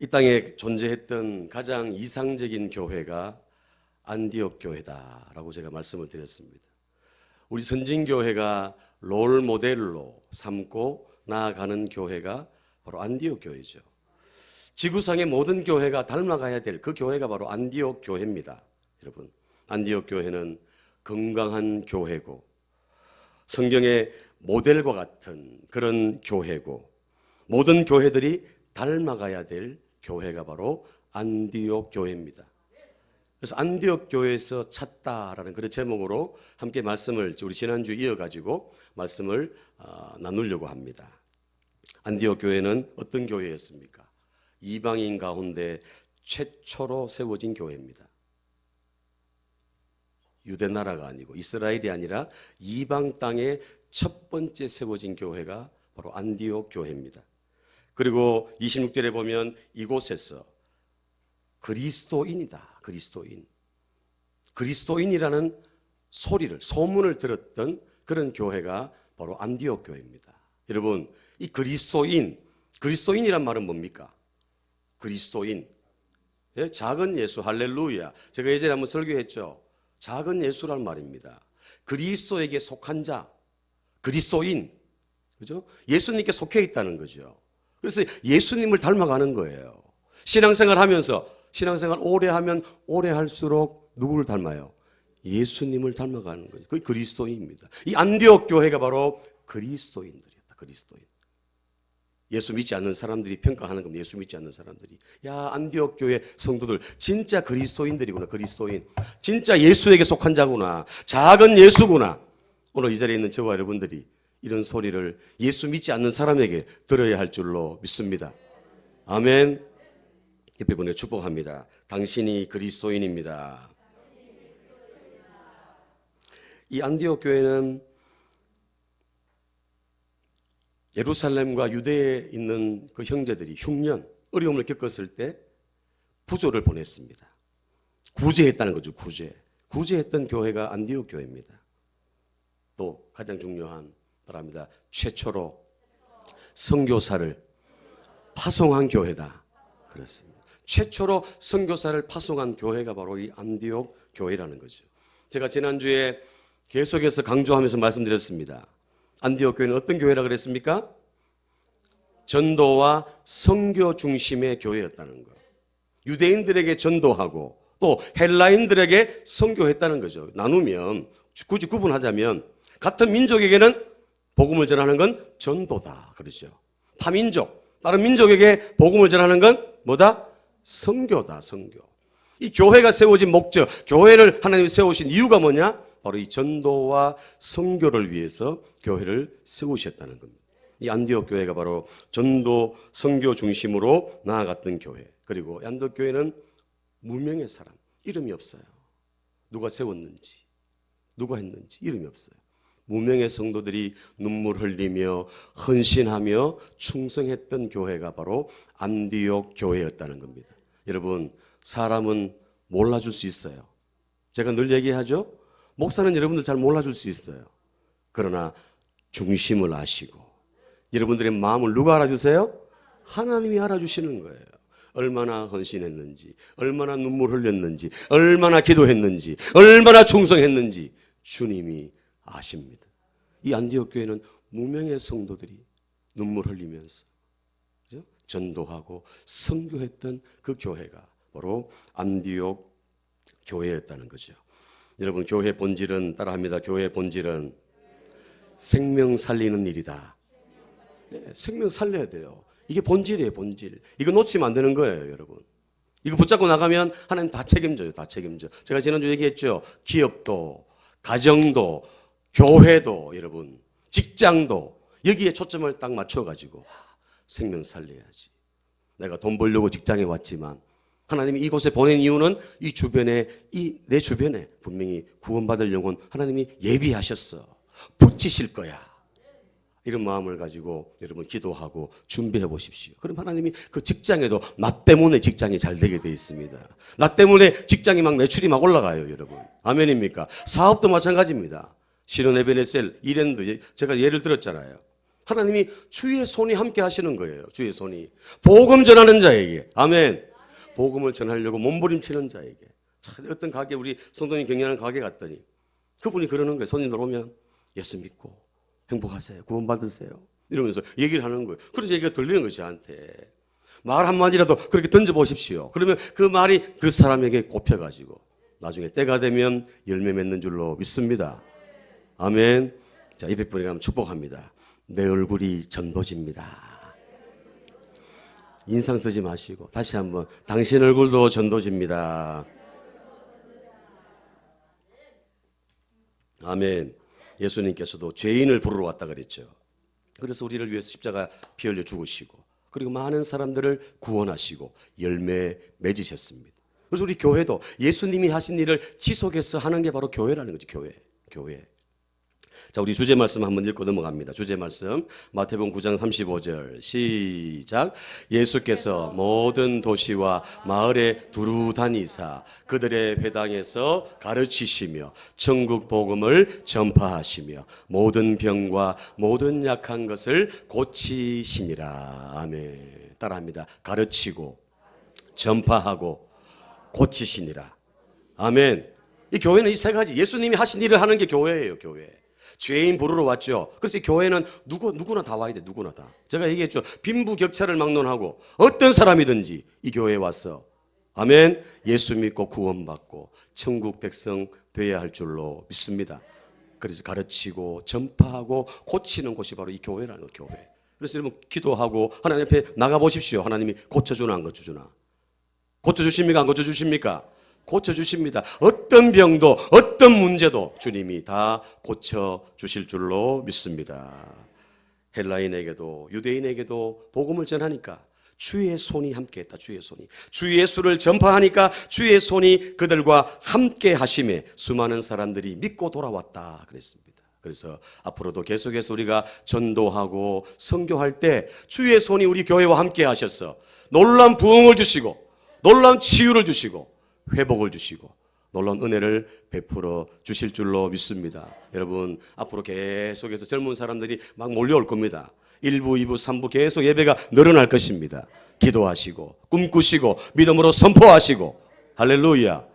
이 땅에 존재했던 가장 이상적인 교회가 안디옥 교회다라고 제가 말씀을 드렸습니다. 우리 선진교회가 롤 모델로 삼고 나아가는 교회가 바로 안디옥 교회죠. 지구상의 모든 교회가 닮아가야 될 그 교회가 바로 안디옥 교회입니다. 여러분, 안디옥 교회는 건강한 교회고 성경의 모델과 같은 그런 교회고 모든 교회들이 닮아가야 될 교회가 바로 안디옥 교회입니다. 그래서 안디옥 교회에서 찾다라는 그런 제목으로 함께 말씀을 우리 지난주 이어가지고 말씀을 나누려고 합니다. 안디옥 교회는 어떤 교회였습니까? 이방인 가운데 최초로 세워진 교회입니다. 유대 나라가 아니고 이스라엘이 아니라 이방 땅에 첫 번째 세워진 교회가 바로 안디옥 교회입니다. 그리고 26절에 보면 이곳에서 그리스도인이다. 그리스도인이라는 소문을 들었던 그런 교회가 바로 안디옥 교회입니다. 여러분, 이 그리스도인이란 말은 뭡니까? 그리스도인. 예? 작은 예수, 할렐루야. 제가 예전에 한번 설교했죠. 작은 예수란 말입니다. 그리스도에게 속한 자, 그리스도인. 그죠? 예수님께 속해 있다는 거죠. 그래서 예수님을 닮아가는 거예요. 신앙생활 오래 하면 오래 할수록 누구를 닮아요? 예수님을 닮아가는 거죠. 그게 그리스도인입니다. 이 안디옥 교회가 바로 그리스도인들이었다. 그리스도인. 예수 믿지 않는 사람들이 평가하는 겁니다. 예수 믿지 않는 사람들이. 야, 안디옥 교회 성도들 진짜 그리스도인들이구나. 그리스도인. 진짜 예수에게 속한 자구나. 작은 예수구나. 오늘 이 자리에 있는 저와 여러분들이 이런 소리를 예수 믿지 않는 사람에게 들어야 할 줄로 믿습니다. 아멘. 옆에 분에 축복합니다. 당신이 그리스도인입니다. 이 안디옥 교회는 예루살렘과 유대에 있는 그 형제들이 흉년, 어려움을 겪었을 때 부조를 보냈습니다. 구제했다는 거죠. 구제했던 교회가 안디옥 교회입니다. 또 가장 중요한 바랍니다. 최초로 선교사를 파송한 교회다. 그렇습니다. 최초로 선교사를 파송한 교회가 바로 이 안디옥 교회라는 거죠. 제가 지난주에 계속해서 강조하면서 말씀드렸습니다. 안디옥 교회는 어떤 교회라 그랬습니까? 전도와 선교 중심의 교회였다는 거예요. 유대인들에게 전도하고 또 헬라인들에게 선교했다는 거죠. 나누면 굳이 구분하자면 같은 민족에게는 복음을 전하는 건 전도다 그러죠. 타민족, 다른 민족에게 복음을 전하는 건 뭐다? 선교다. 선교. 이 교회가 세워진 목적, 교회를 하나님이 세우신 이유가 뭐냐? 바로 이 전도와 선교를 위해서 교회를 세우셨다는 겁니다. 이 안디옥 교회가 바로 전도, 선교 중심으로 나아갔던 교회. 그리고 안디옥 교회는 무명의 사람, 이름이 없어요. 누가 세웠는지, 누가 했는지 이름이 없어요. 무명의 성도들이 눈물 흘리며 헌신하며 충성했던 교회가 바로 안디옥 교회였다는 겁니다. 여러분, 사람은 몰라줄 수 있어요. 제가 늘 얘기하죠. 목사는 여러분들 잘 몰라줄 수 있어요. 그러나 중심을 아시고 여러분들의 마음을 누가 알아주세요? 하나님이 알아주시는 거예요. 얼마나 헌신했는지, 얼마나 눈물 흘렸는지, 얼마나 기도했는지, 얼마나 충성했는지 주님이 아십니다. 이 안디옥 교회는 무명의 성도들이 눈물 흘리면서 그죠? 전도하고 선교했던 그 교회가 바로 안디옥 교회였다는 거죠. 여러분, 교회의 본질은 따라합니다. 교회의 본질은 생명 살리는 일이다. 네, 생명 살려야 돼요. 이게 본질이에요. 본질. 이거 놓치면 안 되는 거예요. 여러분, 이거 붙잡고 나가면 하나님 다 책임져요. 다 책임져. 제가 지난주 얘기했죠. 기업도, 가정도, 교회도, 여러분, 직장도 여기에 초점을 딱 맞춰가지고 생명 살려야지. 내가 돈 벌려고 직장에 왔지만 하나님이 이곳에 보낸 이유는 이 주변에, 내 주변에 분명히 구원받을 영혼 하나님이 예비하셨어. 붙이실 거야. 이런 마음을 가지고 여러분 기도하고 준비해 보십시오. 그럼 하나님이 그 직장에도 나 때문에 직장이 잘 되게 돼 있습니다. 나 때문에 직장이 막 매출이 막 올라가요. 여러분, 아멘입니까? 사업도 마찬가지입니다. 신혼 에베네셀 이랜드 제가 예를 들었잖아요. 하나님이 주의 손이 함께 하시는 거예요. 주의 손이. 복음 전하는 자에게. 아멘. 복음을 전하려고 몸부림치는 자에게. 어떤 가게, 우리 성도님 경영하는 가게 갔더니 그분이 그러는 거예요. 손님들 오면 예수 믿고 행복하세요. 구원받으세요. 이러면서 얘기를 하는 거예요. 그래서 얘기가 들리는 거예요. 저한테. 말 한마디라도 그렇게 던져보십시오. 그러면 그 말이 그 사람에게 꼽혀가지고 나중에 때가 되면 열매 맺는 줄로 믿습니다. 아멘. 자, 200분에 가면 축복합니다. 내 얼굴이 전도지입니다. 인상 쓰지 마시고 다시 한번 당신 얼굴도 전도지입니다. 아멘. 예수님께서도 죄인을 부르러 왔다 그랬죠. 그래서 우리를 위해서 십자가 피 흘려 죽으시고 그리고 많은 사람들을 구원하시고 열매 맺으셨습니다. 그래서 우리 교회도 예수님이 하신 일을 지속해서 하는 게 바로 교회라는 거죠. 교회. 자, 우리 주제 말씀 한번 읽고 넘어갑니다. 주제 말씀 마태복음 9장 35절 시작. 예수께서 모든 도시와 마을에 두루 다니사 그들의 회당에서 가르치시며 천국 복음을 전파하시며 모든 병과 모든 약한 것을 고치시니라. 아멘. 따라합니다. 가르치고 전파하고 고치시니라. 아멘. 이 교회는 이 세 가지, 예수님이 하신 일을 하는 게 교회예요. 교회. 죄인 부르러 왔죠. 그래서 이 교회는 누구나 다 와야 돼. 누구나 다. 제가 얘기했죠. 빈부격차를 막론하고 어떤 사람이든지 이 교회에 와서 아멘. 예수 믿고 구원받고 천국 백성 되어야 할 줄로 믿습니다. 그래서 가르치고 전파하고 고치는 곳이 바로 이 교회라는 거예요. 교회. 그래서 여러분 기도하고 하나님 앞에 나가보십시오. 하나님이 고쳐주나 안 고쳐주나. 고쳐주십니까? 안 고쳐주십니까? 고쳐주십니다. 어떤 병도 어떤 문제도 주님이 다 고쳐주실 줄로 믿습니다. 헬라인에게도 유대인에게도 복음을 전하니까 주의 손이 함께했다. 주의 손이. 주 예수를 전파하니까 주의 손이 그들과 함께 하심에 수많은 사람들이 믿고 돌아왔다 그랬습니다. 그래서 앞으로도 계속해서 우리가 전도하고 선교할 때 주의 손이 우리 교회와 함께 하셔서 놀라운 부흥을 주시고 놀라운 치유를 주시고 회복을 주시고 놀라운 은혜를 베풀어 주실 줄로 믿습니다. 여러분 앞으로 계속해서 젊은 사람들이 막 몰려올 겁니다. 1부, 2부, 3부 계속 예배가 늘어날 것입니다. 기도하시고 꿈꾸시고 믿음으로 선포하시고 할렐루야.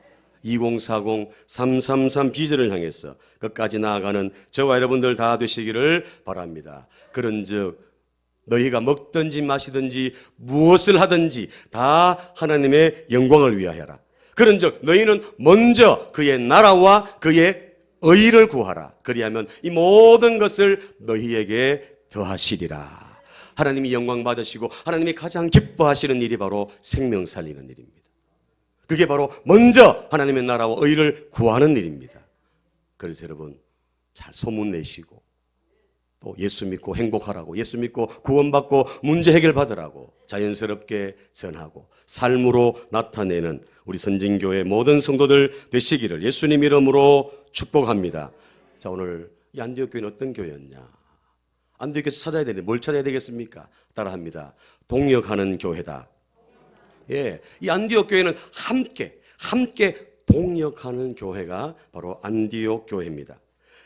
2040 333 비전을 향해서 끝까지 나아가는 저와 여러분들 다 되시기를 바랍니다. 그런즉 너희가 먹든지 마시든지 무엇을 하든지 다 하나님의 영광을 위하여라. 그런즉 너희는 먼저 그의 나라와 그의 의를 구하라. 그리하면 이 모든 것을 너희에게 더하시리라. 하나님이 영광 받으시고 하나님이 가장 기뻐하시는 일이 바로 생명 살리는 일입니다. 그게 바로 먼저 하나님의 나라와 의를 구하는 일입니다. 그래서 여러분 잘 소문내시고 또 예수 믿고 행복하라고, 예수 믿고 구원받고 문제 해결받으라고 자연스럽게 전하고 삶으로 나타내는 우리 선진교회 모든 성도들 되시기를 예수님 이름으로 축복합니다. 자, 오늘 이 안디옥 교회는 어떤 교회였냐? 안디옥에서 찾아야 되는데 뭘 찾아야 되겠습니까? 따라합니다. 동역하는 교회다. 예, 이 안디옥 교회는 함께 동역하는 교회가 바로 안디옥 교회입니다.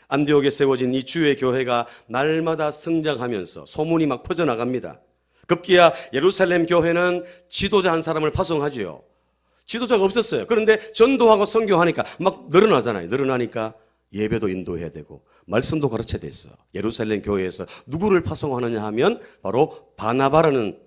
안디옥에 세워진 이 주의 교회가 날마다 성장하면서 소문이 막 퍼져나갑니다. 급기야 예루살렘 교회는 지도자 한 사람을 파송하지요. 지도자가 없었어요. 그런데 전도하고 선교하니까 막 늘어나잖아요. 늘어나니까 예배도 인도해야 되고 말씀도 가르쳐야 됐어. 예루살렘 교회에서 누구를 파송하느냐 하면 바로 바나바라는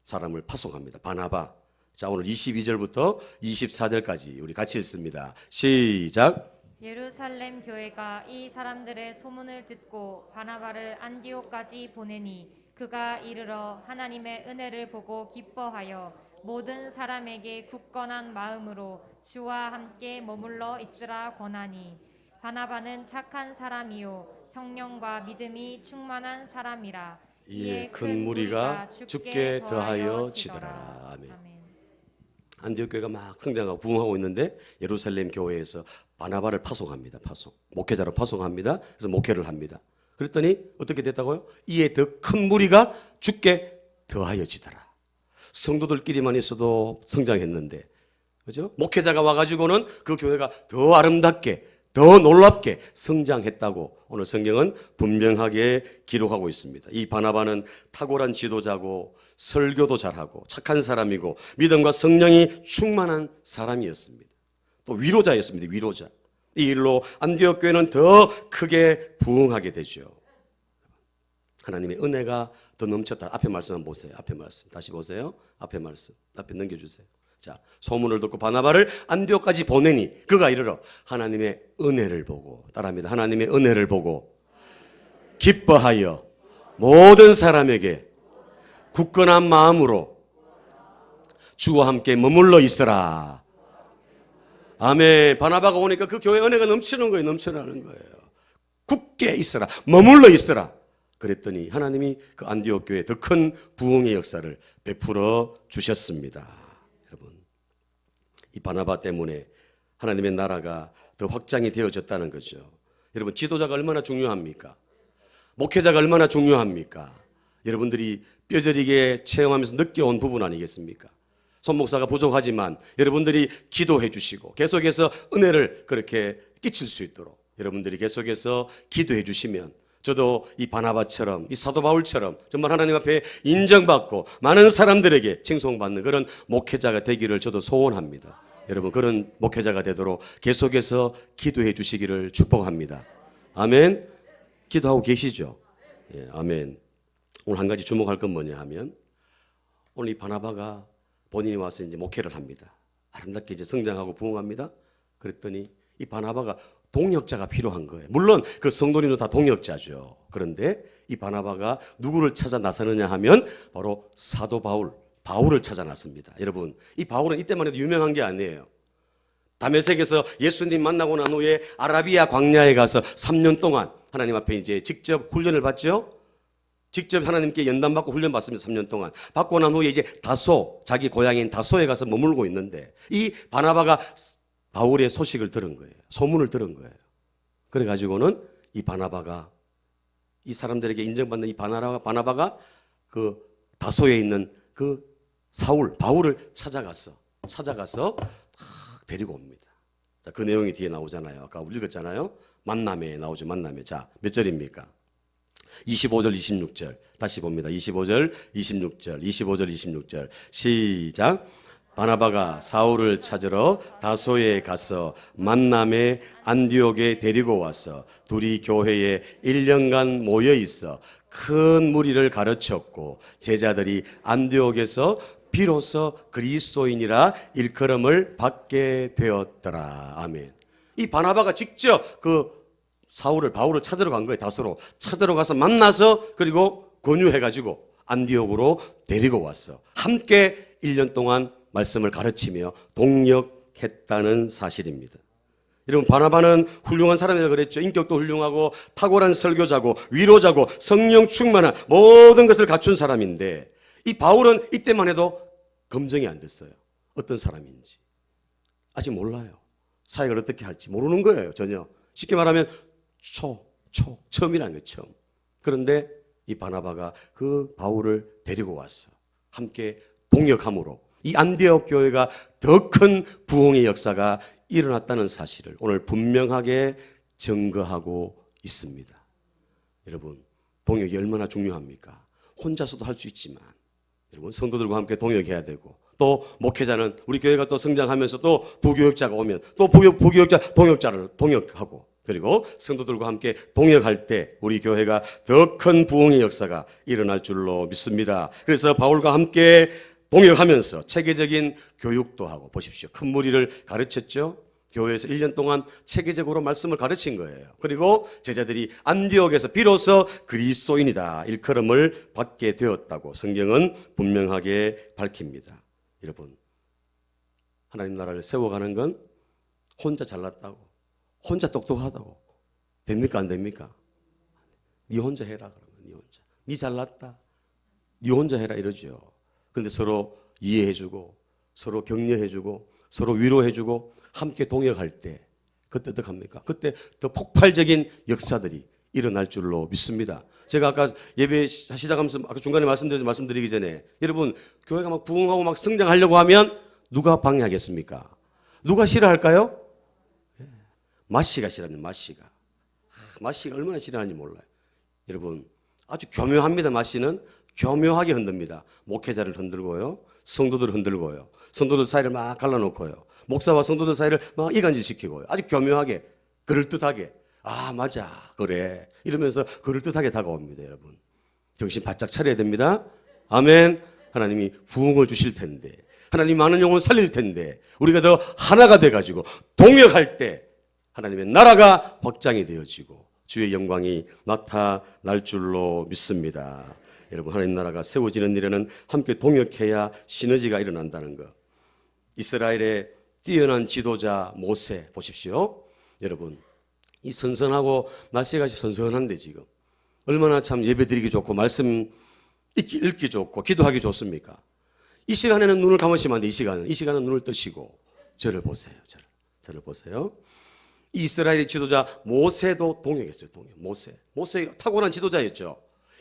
사람을 파송합니다. 바나바. 자, 오늘 22절부터 24절까지 우리 같이 읽습니다. 시작. 예루살렘 교회가 이 사람들의 소문을 듣고 바나바를 안디옥까지 보내니 그가 이르러 하나님의 은혜를 보고 기뻐하여 모든 사람에게 굳건한 마음으로 주와 함께 머물러 있으라 권하니 바나바는 착한 사람이요 성령과 믿음이 충만한 사람이라. 이에 큰 무리가 죽게 더하여 지더라. 아멘. 안디옥 교회가 막 성장하고 부흥하고 있는데 예루살렘 교회에서 바나바를 파송합니다. 목회자로 파송합니다. 그래서 목회를 합니다. 그랬더니 어떻게 됐다고요? 이에 더 큰 무리가 죽게 더하여지더라. 성도들끼리만 있어도 성장했는데, 그죠? 목회자가 와가지고는 그 교회가 더 아름답게, 더 놀랍게 성장했다고 오늘 성경은 분명하게 기록하고 있습니다. 이 바나바는 탁월한 지도자고 설교도 잘하고 착한 사람이고 믿음과 성령이 충만한 사람이었습니다. 또 위로자였습니다. 위로자. 이 일로 안디옥 교회는 더 크게 부흥하게 되죠. 하나님의 은혜가 더 넘쳤다. 앞에 말씀 한번 보세요. 앞에 말씀 다시 보세요. 앞에 말씀 앞에 넘겨주세요. 자, 소문을 듣고 바나바를 안디옥까지 보내니 그가 이르러 하나님의 은혜를 보고, 따라합니다. 하나님의 은혜를 보고 기뻐하여 모든 사람에게 굳건한 마음으로 주와 함께 머물러 있으라. 아멘. 바나바가 오니까 그 교회 은혜가 넘치는 거예요. 넘쳐나는 거예요. 굳게 있으라. 머물러 있으라. 그랬더니 하나님이 그 안디옥 교회에 더 큰 부흥의 역사를 베풀어 주셨습니다. 여러분, 이 바나바 때문에 하나님의 나라가 더 확장이 되어졌다는 거죠. 여러분, 지도자가 얼마나 중요합니까? 목회자가 얼마나 중요합니까? 여러분들이 뼈저리게 체험하면서 느껴온 부분 아니겠습니까? 손 목사가 부족하지만 여러분들이 기도해 주시고 계속해서 은혜를 그렇게 끼칠 수 있도록 여러분들이 계속해서 기도해 주시면 저도 이 바나바처럼 이 사도 바울처럼 정말 하나님 앞에 인정받고 많은 사람들에게 칭송받는 그런 목회자가 되기를 저도 소원합니다. 여러분, 그런 목회자가 되도록 계속해서 기도해 주시기를 축복합니다. 아멘. 기도하고 계시죠? 예, 아멘. 오늘 한 가지 주목할 건 뭐냐 하면 오늘 이 바나바가 본인이 와서 이제 목회를 합니다. 아름답게 이제 성장하고 부흥합니다. 그랬더니 이 바나바가 동역자가 필요한 거예요. 물론 그 성도님도 다 동역자죠. 그런데 이 바나바가 누구를 찾아 나서느냐 하면 바로 사도 바울을 찾아 나섭니다. 여러분, 이 바울은 이때만 해도 유명한 게 아니에요. 다메섹에서 예수님 만나고 난 후에 아라비아 광야에 가서 3년 동안 하나님 앞에 이제 직접 훈련을 받죠. 직접 하나님께 연단받고 훈련 받습니다. 3년 동안. 받고 난 후에 이제 다소, 자기 고향인 다소에 가서 머물고 있는데 이 바나바가 바울의 소식을 들은 거예요. 소문을 들은 거예요. 그래가지고는 이 바나바가 이 사람들에게 인정받는 이 바나바가 그 다소에 있는 그 바울을 찾아가서 탁 데리고 옵니다. 자, 그 내용이 뒤에 나오잖아요. 아까 읽었잖아요. 만남에 나오죠. 만남에. 자, 몇 절입니까? 25절, 26절. 다시 봅니다. 25절, 26절. 25절, 26절. 시작. 바나바가 사울을 찾으러 다소에 가서 만남에 안디옥에 데리고 와서 둘이 교회에 1년간 모여 있어 큰 무리를 가르쳤고 제자들이 안디옥에서 비로소 그리스도인이라 일컬음을 받게 되었더라. 아멘. 이 바나바가 직접 그 바울을 찾으러 간 거예요. 다소로 찾으러 가서 만나서 그리고 권유해가지고 안디옥으로 데리고 왔어. 함께 1년 동안 말씀을 가르치며 동역했다는 사실입니다. 여러분, 바나바는 훌륭한 사람이라고 그랬죠. 인격도 훌륭하고 탁월한 설교자고 위로자고 성령 충만한 모든 것을 갖춘 사람인데 이 바울은 이때만 해도 검증이 안 됐어요. 어떤 사람인지 아직 몰라요. 사역을 어떻게 할지 모르는 거예요. 전혀. 쉽게 말하면 처음이라는 거예요. 처음. 그런데 이 바나바가 그 바울을 데리고 왔어. 함께 동역함으로 이 안디옥 교회가 더 큰 부흥의 역사가 일어났다는 사실을 오늘 분명하게 증거하고 있습니다. 여러분, 동역이 얼마나 중요합니까? 혼자서도 할 수 있지만 여러분, 성도들과 함께 동역해야 되고 또 목회자는 우리 교회가 또 성장하면서 또 부교역자가 오면 또 부교역자 동역자를 동역하고 그리고 성도들과 함께 동역할 때 우리 교회가 더 큰 부흥의 역사가 일어날 줄로 믿습니다. 그래서 바울과 함께 동역하면서 체계적인 교육도 하고 보십시오. 큰 무리를 가르쳤죠. 교회에서 1년 동안 체계적으로 말씀을 가르친 거예요. 그리고 제자들이 안디옥에서 비로소 그리스도인이다 일컬음을 받게 되었다고 성경은 분명하게 밝힙니다. 여러분, 하나님 나라를 세워가는 건 혼자 잘났다고 혼자 똑똑하다고 됩니까? 안 됩니까? 네 혼자 해라. 그러면 네 혼자. 네 잘났다. 네 혼자 해라 이러죠. 근데 서로 이해해주고 서로 격려해주고 서로 위로해주고 함께 동역할 때 그때 어떡합니까? 그때 더 폭발적인 역사들이 일어날 줄로 믿습니다. 제가 아까 예배 시작하면서 아까 중간에 말씀드리기 전에 여러분, 교회가 막 부흥하고 막 성장하려고 하면 누가 방해하겠습니까? 누가 싫어할까요? 마씨가 싫어합니다. 마씨가 얼마나 싫어하는지 몰라요. 여러분 아주 교묘합니다. 마씨는 교묘하게 흔듭니다. 목회자를 흔들고요, 성도들을 흔들고요, 성도들 사이를 막 갈라놓고요, 목사와 성도들 사이를 막 이간질시키고요. 아주 교묘하게, 그럴듯하게, 아 맞아 그래 이러면서 그럴듯하게 다가옵니다. 여러분 정신 바짝 차려야 됩니다. 아멘. 하나님이 부흥을 주실 텐데, 하나님 많은 영혼 살릴 텐데, 우리가 더 하나가 돼가지고 동역할 때 하나님의 나라가 확장이 되어지고 주의 영광이 나타날 줄로 믿습니다. 여러분 하나님 나라가 세워지는 일에는 함께 동역해야 시너지가 일어난다는 것. 이스라엘의 뛰어난 지도자 모세 보십시오. 여러분 이 선선하고 날씨가 선선한데 지금 얼마나 참 예배드리기 좋고 말씀 읽기 좋고 기도하기 좋습니까? 이 시간에는 눈을 감으시면 안 돼. 이 시간은 눈을 뜨시고 저를 보세요. 저를 보세요. 이 이스라엘의 지도자 모세도 동역했어요. 모세가 탁월한 지도자였죠.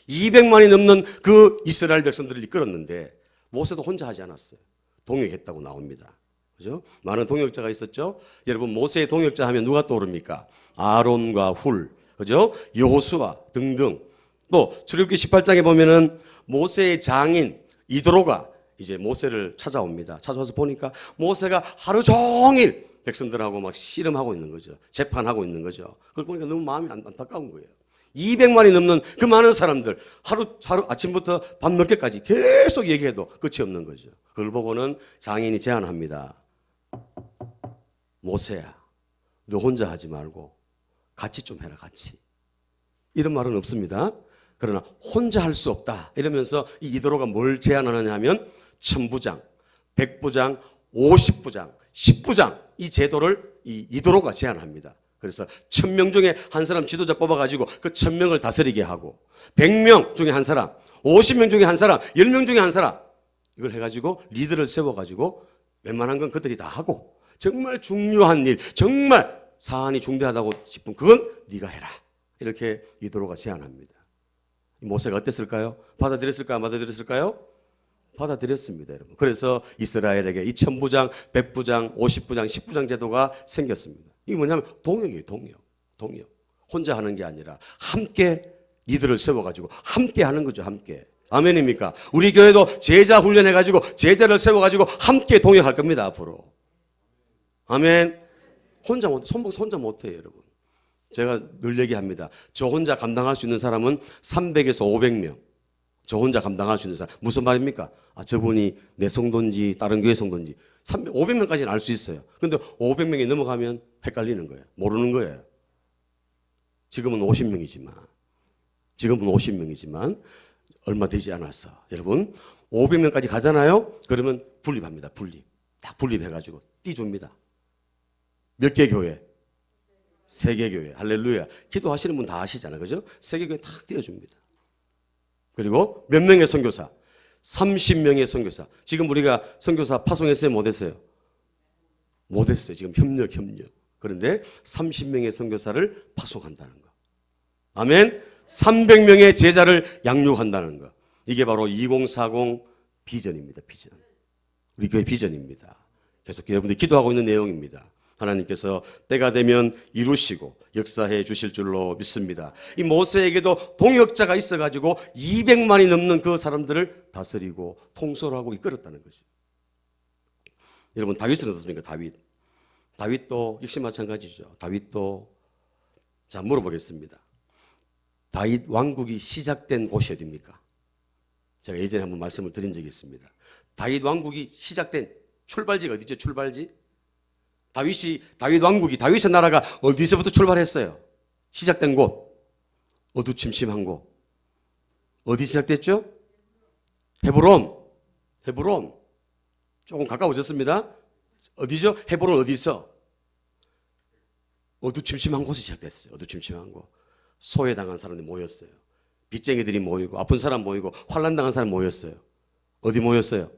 200만이 넘는 그 이스라엘 백성들을 이끌었는데 모세도 혼자 하지 않았어요. 동역했다고 나옵니다. 그죠? 많은 동역자가 있었죠. 여러분 모세의 동역자 하면 누가 떠오릅니까? 아론과 훌, 그죠? 여호수아 등등. 또 출애굽기 18장에 보면은 모세의 장인 이드로가 이제 모세를 찾아옵니다. 찾아와서 보니까 모세가 하루 종일 백성들하고 막 씨름하고 있는 거죠. 재판하고 있는 거죠. 그걸 보니까 너무 마음이 안타까운 거예요. 200만이 넘는 그 많은 사람들 하루 아침부터 밤늦게까지 계속 얘기해도 끝이 없는 거죠. 그걸 보고는 장인이 제안합니다. 모세야, 너 혼자 하지 말고 같이 좀 해라, 같이. 이런 말은 없습니다. 그러나 혼자 할 수 없다 이러면서 이 이도로가 뭘 제안하느냐 하면 1000부장, 100부장, 50부장, 10부장 이 제도를 이 이도로가 제안합니다. 그래서 1000명 중에 한 사람 지도자 뽑아가지고 그 1000명을 다스리게 하고 100명 중에 한 사람, 50명 중에 한 사람, 10명 중에 한 사람 이걸 해가지고 리더를 세워가지고 웬만한 건 그들이 다 하고 정말 중요한 일, 정말 사안이 중대하다고 싶은 그건 네가 해라 이렇게 이도로가 제안합니다. 모세가 어땠을까요? 받아들였을까요? 안 받아들였을까요? 받아들였습니다, 여러분. 그래서 이스라엘에게 이 1000부장, 100부장, 50부장, 10부장 제도가 생겼습니다. 이게 뭐냐면 동역이에요, 동역. 혼자 하는 게 아니라 함께 리더를 세워가지고 함께 하는 거죠, 함께. 아멘입니까? 우리 교회도 제자 훈련해가지고 제자를 세워가지고 함께 동역할 겁니다, 앞으로. 아멘. 혼자 못해요, 여러분. 제가 늘 얘기합니다. 저 혼자 감당할 수 있는 사람은 300에서 500명. 저 혼자 감당할 수 있는 사람. 무슨 말입니까? 아, 저분이 내 성도인지 다른 교회 성도인지 500명까지는 알 수 있어요. 근데 500명이 넘어가면 헷갈리는 거예요. 모르는 거예요. 지금은 50명이지만 얼마 되지 않았어. 여러분 500명까지 가잖아요. 그러면 분립합니다. 다 분립해가지고 띄줍니다. 몇 개 교회? 3개 교회. 할렐루야. 기도하시는 분 다 아시잖아요. 그죠? 3개 교회 탁 띄워줍니다. 그리고 몇 명의 선교사? 30명의 선교사. 지금 우리가 선교사 파송했어요? 못했어요? 못했어요. 지금 협력. 그런데 30명의 선교사를 파송한다는 거. 아멘. 300명의 제자를 양육한다는 거. 이게 바로 2040 비전입니다. 비전. 우리 교회 비전입니다. 계속 여러분들이 기도하고 있는 내용입니다. 하나님께서 때가 되면 이루시고 역사해 주실 줄로 믿습니다. 이 모세에게도 동역자가 있어가지고 200만이 넘는 그 사람들을 다스리고 통솔하고 이끌었다는 거죠. 여러분 다윗은 어떻습니까? 다윗도 역시 마찬가지죠. 다윗도 자 물어보겠습니다. 다윗 왕국이 시작된 곳이 어디입니까? 제가 예전에 한번 말씀을 드린 적이 있습니다. 다윗 왕국이 시작된 출발지가 어디죠? 다윗 왕국이, 다윗의 나라가 어디서부터 출발했어요? 시작된 곳, 어두침침한 곳. 어디 시작됐죠? 헤브론. 조금 가까워졌습니다. 어디죠? 헤브론 어디서? 어두침침한 곳이 시작됐어요. 어두침침한 곳. 소외당한 사람들이 모였어요. 빚쟁이들이 모이고, 아픈 사람 모이고, 환난당한 사람 모였어요. 어디 모였어요?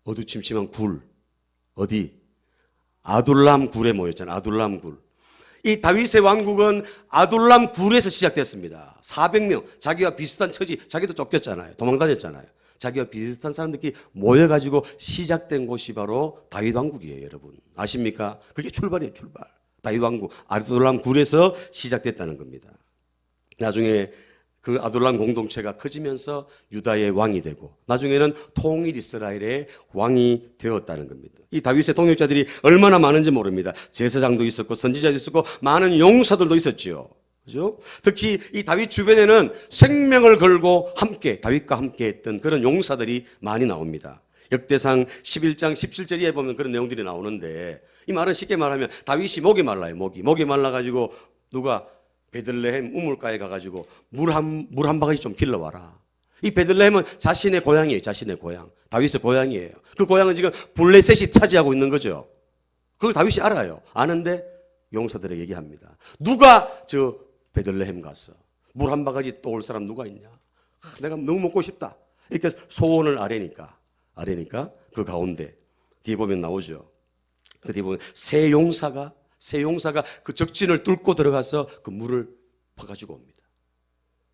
어두침침한 굴. 어디? 아둘람 굴에 모였잖아요. 아둘람 굴. 이 다윗의 왕국은 아둘람 굴에서 시작됐습니다. 400명, 자기와 비슷한 처지, 자기도 쫓겼잖아요. 도망다녔잖아요. 자기와 비슷한 사람들끼리 모여가지고 시작된 곳이 바로 다윗 왕국이에요, 여러분. 아십니까? 그게 출발이에요, 출발. 다윗 왕국 아둘람 굴에서 시작됐다는 겁니다. 나중에 그 아둘람 공동체가 커지면서 유다의 왕이 되고 나중에는 통일 이스라엘의 왕이 되었다는 겁니다. 이 다윗의 동역자들이 얼마나 많은지 모릅니다. 제사장도 있었고 선지자도 있었고 많은 용사들도 있었지요. 그죠? 특히 이 다윗 주변에는 생명을 걸고 함께 다윗과 함께 했던 그런 용사들이 많이 나옵니다. 역대상 11장 17절에 보면 그런 내용들이 나오는데 이 말은 쉽게 말하면 다윗이 목이 말라요. 목이 말라가지고 누가 베들레헴 우물가에 가가지고 물 한 바가지 좀 길러와라. 이 베들레헴은 자신의 고향이에요. 자신의 고향. 다윗의 고향이에요. 그 고향은 지금 블레셋이 차지하고 있는 거죠. 그걸 다윗이 알아요. 아는데 용사들에게 얘기합니다. 누가 저 베들레헴 가서 물 한 바가지 또 올 사람 누가 있냐? 내가 너무 먹고 싶다. 이렇게 소원을 아뢰니까 그 가운데 뒤에 보면 나오죠. 그 뒤에 보면 세 용사가 그 적진을 뚫고 들어가서 그 물을 퍼가지고 옵니다.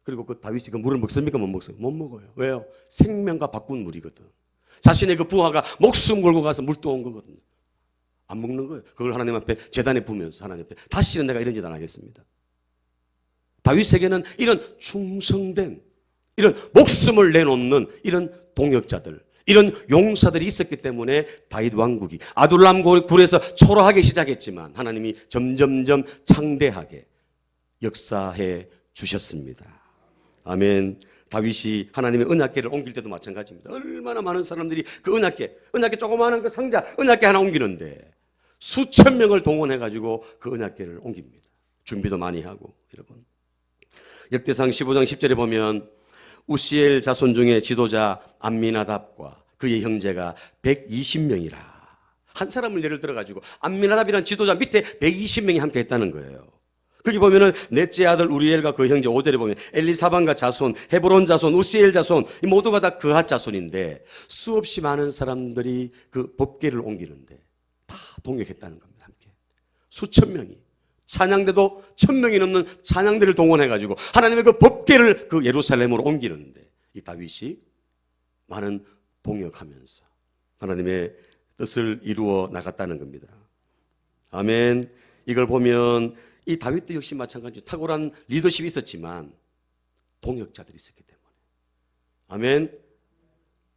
그리고 그 다윗이 그 물을 먹습니까? 못 먹어요? 못 먹어요. 왜요? 생명과 바꾼 물이거든. 자신의 그 부하가 목숨 걸고 가서 물 떠온 거거든요. 안 먹는 거예요. 그걸 하나님 앞에 제단에 부으면서 하나님 앞에 다시는 내가 이런 짓 안 하겠습니다. 다윗에게는 이런 충성된 이런 목숨을 내놓는 이런 동역자들 이런 용사들이 있었기 때문에 다윗 왕국이 아둘람 굴에서 초라하게 시작했지만 하나님이 점점점 창대하게 역사해 주셨습니다. 아멘. 다윗이 하나님의 은약궤를 옮길 때도 마찬가지입니다. 얼마나 많은 사람들이 그 은약궤 조그마한 그 상자 은약궤 하나 옮기는데 수천 명을 동원해가지고 그 은약궤를 옮깁니다. 준비도 많이 하고 여러분. 역대상 15장 10절에 보면 우시엘 자손 중에 지도자 암미나답과 그의 형제가 120명이라. 한 사람을 예를 들어가지고 암미나답이라는 지도자 밑에 120명이 함께 했다는 거예요. 거기 보면은 넷째 아들 우리엘과 그 형제 5절에 보면 엘리사반과 자손, 헤브론 자손, 우시엘 자손 이 모두가 다 그핫 자손인데 수없이 많은 사람들이 그 법궤를 옮기는데 다 동역했다는 겁니다. 함께 수천 명이 찬양대도 1000명이 넘는 찬양대를 동원해가지고 하나님의 그 법궤를 그 예루살렘으로 옮기는데 이 다윗이 많은 동역하면서 하나님의 뜻을 이루어 나갔다는 겁니다. 아멘. 이걸 보면 이 다윗도 역시 마찬가지로 탁월한 리더십이 있었지만 동역자들이 있었기 때문에 아멘.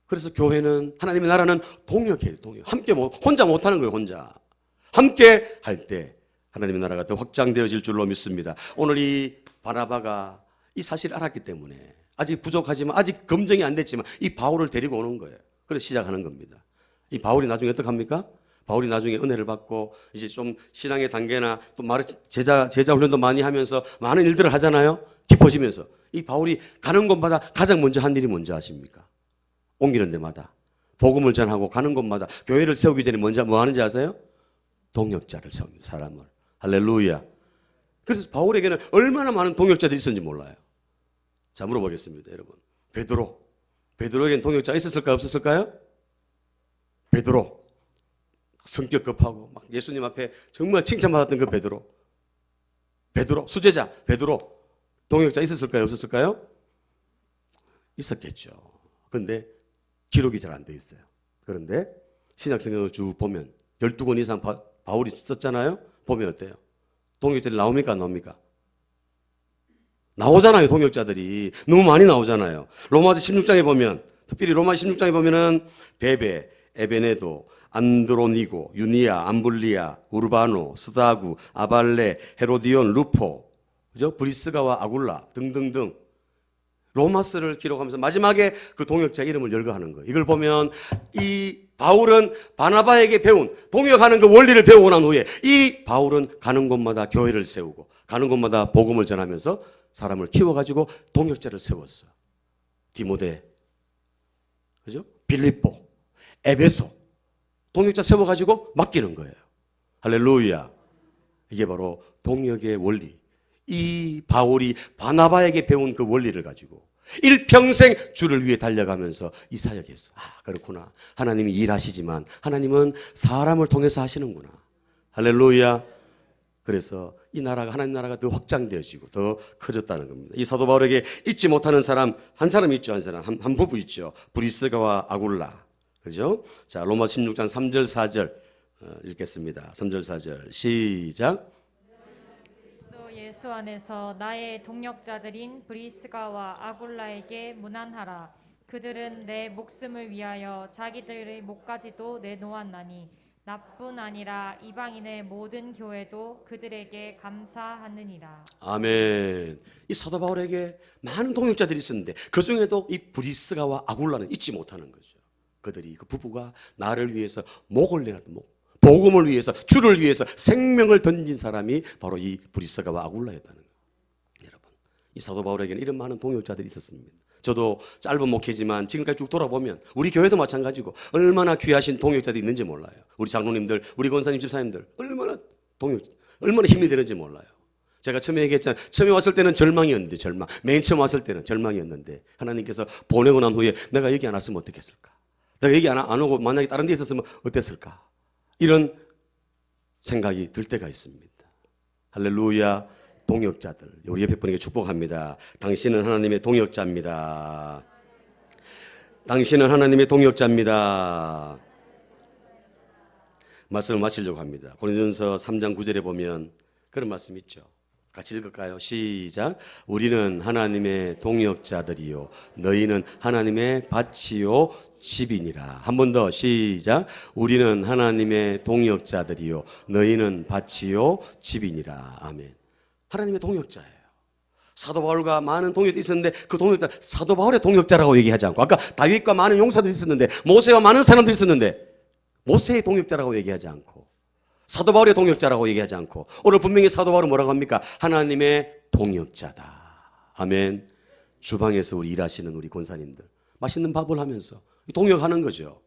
그래서 교회는 하나님의 나라는 동역해요. 함께 혼자 못하는 거예요. 혼자 함께 할 때 하나님의 나라가 더 확장되어질 줄로 믿습니다. 오늘 이 바나바가 이 사실을 알았기 때문에 아직 부족하지만 아직 검증이 안 됐지만 이 바울을 데리고 오는 거예요. 그래서 시작하는 겁니다. 이 바울이 나중에 어떻게 합니까? 바울이 나중에 은혜를 받고 이제 좀 신앙의 단계나 또 제자 훈련도 많이 하면서 많은 일들을 하잖아요. 깊어지면서 이 바울이 가는 곳마다 가장 먼저 한 일이 뭔지 아십니까? 옮기는 데마다 복음을 전하고 가는 곳마다 교회를 세우기 전에 먼저 뭐 하는지 아세요? 동역자를 세웁니다. 사람을. 할렐루야. 그래서 바울에게는 얼마나 많은 동역자들이 있었는지 몰라요. 자, 물어보겠습니다, 여러분. 베드로에게는 동역자가 있었을까요? 없었을까요? 베드로. 성격 급하고 막 예수님 앞에 정말 칭찬받았던 그 베드로, 수제자 베드로. 동역자 있었을까요? 없었을까요? 있었겠죠. 그런데 기록이 잘 안 돼 있어요. 그런데 신약성경을 쭉 보면 12권 이상 바울이 썼잖아요. 보면 어때요? 동역자들이 나옵니까? 안 나옵니까? 나오잖아요. 동역자들이 너무 많이 나오잖아요. 로마서 16장에 보면 특별히 로마서 16장에 보면은 베베, 에베네도, 안드로니고, 유니아, 암블리아, 우르바노, 스다구, 아발레, 헤로디온, 루포, 그죠? 브리스가와 아굴라 등등등 로마서를 기록하면서 마지막에 그 동역자 이름을 열거하는 거예요. 이걸 보면 이 바울은 바나바에게 배운 동역하는 그 원리를 배우고 난 후에 이 바울은 가는 곳마다 교회를 세우고 가는 곳마다 복음을 전하면서 사람을 키워가지고 동역자를 세웠어. 디모데, 그죠? 빌립보, 에베소 동역자 세워가지고 맡기는 거예요. 할렐루야. 이게 바로 동역의 원리. 이 바울이 바나바에게 배운 그 원리를 가지고 일평생 주를 위해 달려가면서 이 사역했어. 아, 그렇구나. 하나님이 일하시지만 하나님은 사람을 통해서 하시는구나. 할렐루야. 그래서 이 나라가 하나님 나라가 더 확장되어지고 더 커졌다는 겁니다. 이 사도 바울에게 잊지 못하는 사람 한 사람 있죠. 한 부부 있죠. 브리스가와 아굴라. 그죠? 자, 로마 16장 3절 4절 읽겠습니다. 3절 4절 시작. 예수 안에서 나의 동역자들인 브리스가와 아굴라에게 문안하라. 그들은 내 목숨을 위하여 자기들의 목까지도 내놓았나니 나뿐 아니라 이방인의 모든 교회도 그들에게 감사하느니라. 아멘. 이 사도 바울에게 많은 동역자들이 있었는데 그 중에도 이 브리스가와 아굴라는 잊지 못하는 거죠. 그들이 그 부부가 나를 위해서 목을 내놨던 복음을 위해서 주를 위해서 생명을 던진 사람이 바로 이 브리스가와 아굴라였다는 거예요. 여러분, 이 사도 바울에게는 이런 많은 동역자들이 있었습니다. 저도 짧은 목회지만 지금까지 쭉 돌아보면 우리 교회도 마찬가지고 얼마나 귀하신 동역자들이 있는지 몰라요. 우리 장로님들, 우리 권사님, 집사님들 얼마나 힘이 되는지 몰라요. 제가 처음에 얘기했잖아요. 처음에 왔을 때는 절망이었는데 맨 처음 왔을 때는 절망이었는데 하나님께서 보내고 난 후에 내가 얘기 안 왔으면 어떻겠을까? 내가 얘기 안 오고 만약에 다른 데 있었으면 어땠을까? 이런 생각이 들 때가 있습니다. 할렐루야. 동역자들, 우리 옆에 분에게 축복합니다. 당신은 하나님의 동역자입니다. 당신은 하나님의 동역자입니다. 말씀을 마치려고 합니다. 고린도전서 3장 9절에 보면 그런 말씀이 있죠. 같이 읽을까요? 시작. 우리는 하나님의 동역자들이요 너희는 하나님의 밭이요 집이니라. 한 번 더 시작. 우리는 하나님의 동역자들이요 너희는 밭이요 집이니라. 아멘. 하나님의 동역자예요. 사도 바울과 많은 동역자들이 있었는데 그 동역자 사도 바울의 동역자라고 얘기하지 않고 아까 다윗과 많은 용사들이 있었는데 모세와 많은 사람들이 있었는데 모세의 동역자라고 얘기하지 않고 사도 바울의 동역자라고 얘기하지 않고 오늘 분명히 사도 바울은 뭐라고 합니까? 하나님의 동역자다. 아멘. 주방에서 우리 일하시는 우리 권사님들 맛있는 밥을 하면서 동역하는 거죠.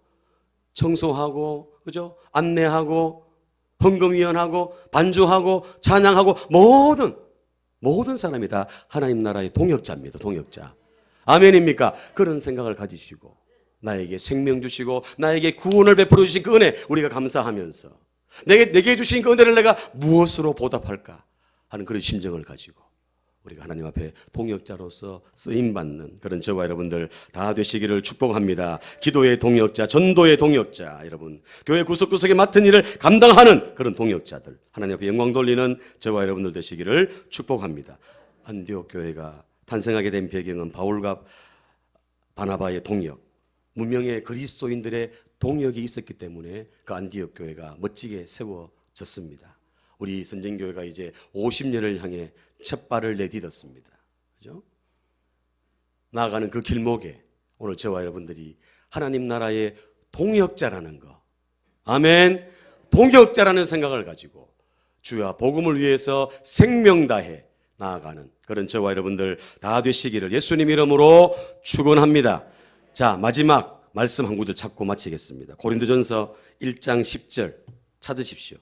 청소하고 그죠? 안내하고 헌금위원하고 반주하고 찬양하고 모든 사람이 다 하나님 나라의 동역자입니다. 동역자. 아멘입니까? 그런 생각을 가지시고 나에게 생명 주시고 나에게 구원을 베풀어 주신 그 은혜 우리가 감사하면서 내게 주신 그 은혜를 내가 무엇으로 보답할까 하는 그런 심정을 가지고 우리가 하나님 앞에 동역자로서 쓰임받는 그런 저와 여러분들 다 되시기를 축복합니다. 기도의 동역자, 전도의 동역자, 여러분 교회 구석구석에 맡은 일을 감당하는 그런 동역자들 하나님 앞에 영광 돌리는 저와 여러분들 되시기를 축복합니다. 안디옥 교회가 탄생하게 된 배경은 바울과 바나바의 동역, 무명의 그리스도인들의 동역이 있었기 때문에 그 안디옥 교회가 멋지게 세워졌습니다. 우리 선진교회가 이제 50년을 향해 첫 발을 내딛었습니다. 그죠? 나아가는 그 길목에 오늘 저와 여러분들이 하나님 나라의 동역자라는 거, 아멘, 동역자라는 생각을 가지고 주와 복음을 위해서 생명 다해 나아가는 그런 저와 여러분들 다 되시기를 예수님 이름으로 축원합니다. 자, 마지막 말씀 한 구절 찾고 마치겠습니다. 고린도전서 1장 10절 찾으십시오.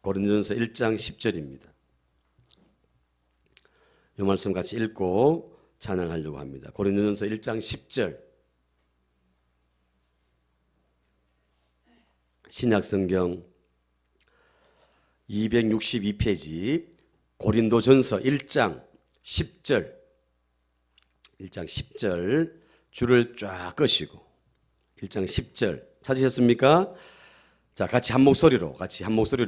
고린도전서 1장 10절입니다. 이 말씀 같이 읽고 찬양하려고 합니다. 고린도전서 1장 10절. 신약성경 262페이지 고린도전서 1장 10절. 1장 10절 줄을 쫙 끄시고 1장 10절 찾으셨습니까? 자, 같이 한 목소리로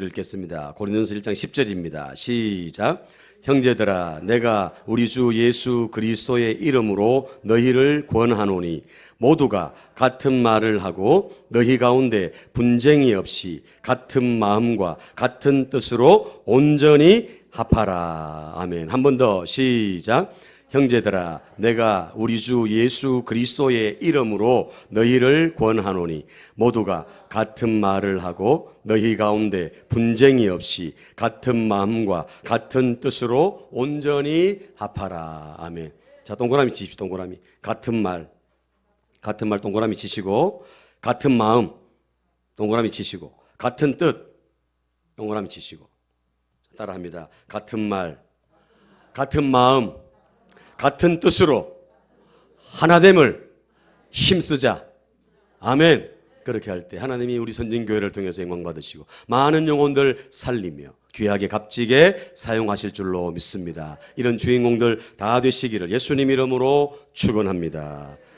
읽겠습니다. 고린도전서 1장 10절입니다. 시작. 형제들아 내가 우리 주 예수 그리스도의 이름으로 너희를 권하노니 모두가 같은 말을 하고 너희 가운데 분쟁이 없이 같은 마음과 같은 뜻으로 온전히 합하라. 아멘. 한 번 더 시작. 형제들아 내가 우리 주 예수 그리스도의 이름으로 너희를 권하노니 모두가 같은 말을 하고 너희 가운데 분쟁이 없이 같은 마음과 같은 뜻으로 온전히 합하라. 아멘. 자, 동그라미 치십시오. 동그라미. 같은 말 동그라미 치시고 같은 마음 동그라미 치시고 같은 뜻 동그라미 치시고 따라합니다. 같은 말 같은 마음 같은 뜻으로 하나됨을 힘쓰자. 아멘. 그렇게 할 때 하나님이 우리 선진교회를 통해서 영광 받으시고 많은 영혼들 살리며 귀하게 값지게 사용하실 줄로 믿습니다. 이런 주인공들 다 되시기를 예수님 이름으로 축원합니다.